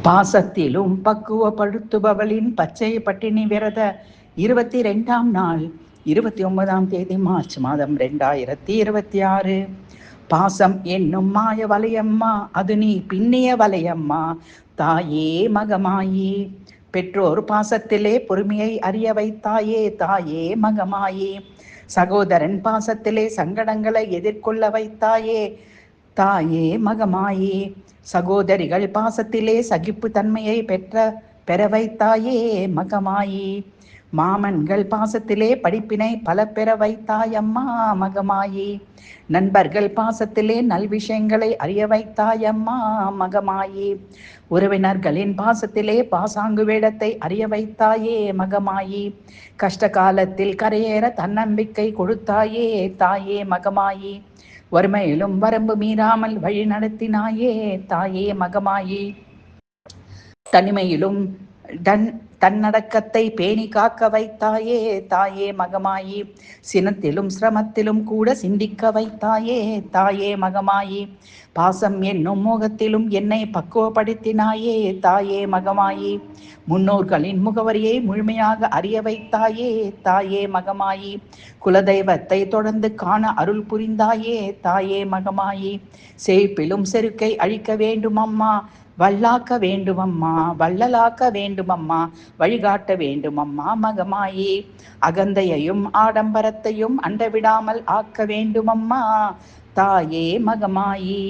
பாசத்திலும் பக்குவப்படுத்துபவளின் பச்சை பட்டினி விரத 22ஆம் நாள் 29ஆம் தேதி மார்ச் மாதம் 2026. பாசம் என்னும் மாய வலையம்மா, அது நீ பின்னிய வலையம்மா, தாயே மகமாயி. பெற்றோர் பாசத்திலே பொறுமையை அறிய வைத்தாயே, தாயே மகமாயி. சகோதரன் பாசத்திலே சங்கடங்களை எதிர்கொள்ள வைத்தாயே, தாயே மகமாயி. சகோதரிகள் பாசத்திலே சகிப்பு தன்மையை பெற வைத்தாயே மகமாயி. மாமன்கள் பாசத்திலே படிப்பினை பல பெற வைத்தாயம்மா மகமாயி. நண்பர்கள் பாசத்திலே நல்விஷயங்களை அறிய வைத்தாயம்மா மகமாயி. உறவினர்களின் பாசத்திலே பாசாங்கு வேடத்தை அறிய வைத்தாயே மகமாயி. கஷ்ட காலத்தில் கரையேற தன்னம்பிக்கை கொடுத்தாயே, தாயே மகமாயி. வறுமையிலும் வரம்பு மீறாமல் வழி நடத்தினாயே, தாயே மகமாயி. தனிமையிலும் தன்னடக்கத்தை பேணி காக்க வைத்தாயே, தாயே மகமாயி. சினத்திலும் சிரமத்திலும் கூட சிந்திக்க வைத்தாயே, தாயே மகமாயி. பாசம் என்னும் மோகத்திலும் என்னை பக்குவப்படுத்தினாயே, தாயே மகமாயி. முன்னோர்களின் முகவரியை முழுமையாக அறிய வைத்தாயே, தாயே மகமாயி. குலதெய்வத்தை தொடர்ந்து காண அருள் புரிந்தாயே, தாயே மகமாயி. செழிப்பிலும் செருக்கை அழிக்க வேண்டுமம்மா, வல்லாக்க வேண்டுமம்மா, வள்ளலாக்க வேண்டுமம்மா, வழிகாட்ட வேண்டுமம்மா மகமாயி. அகந்தையையும் ஆடம்பரத்தையும் அண்டவிடாமல் ஆக்க வேண்டுமம்மா, தாயே மகமாயி.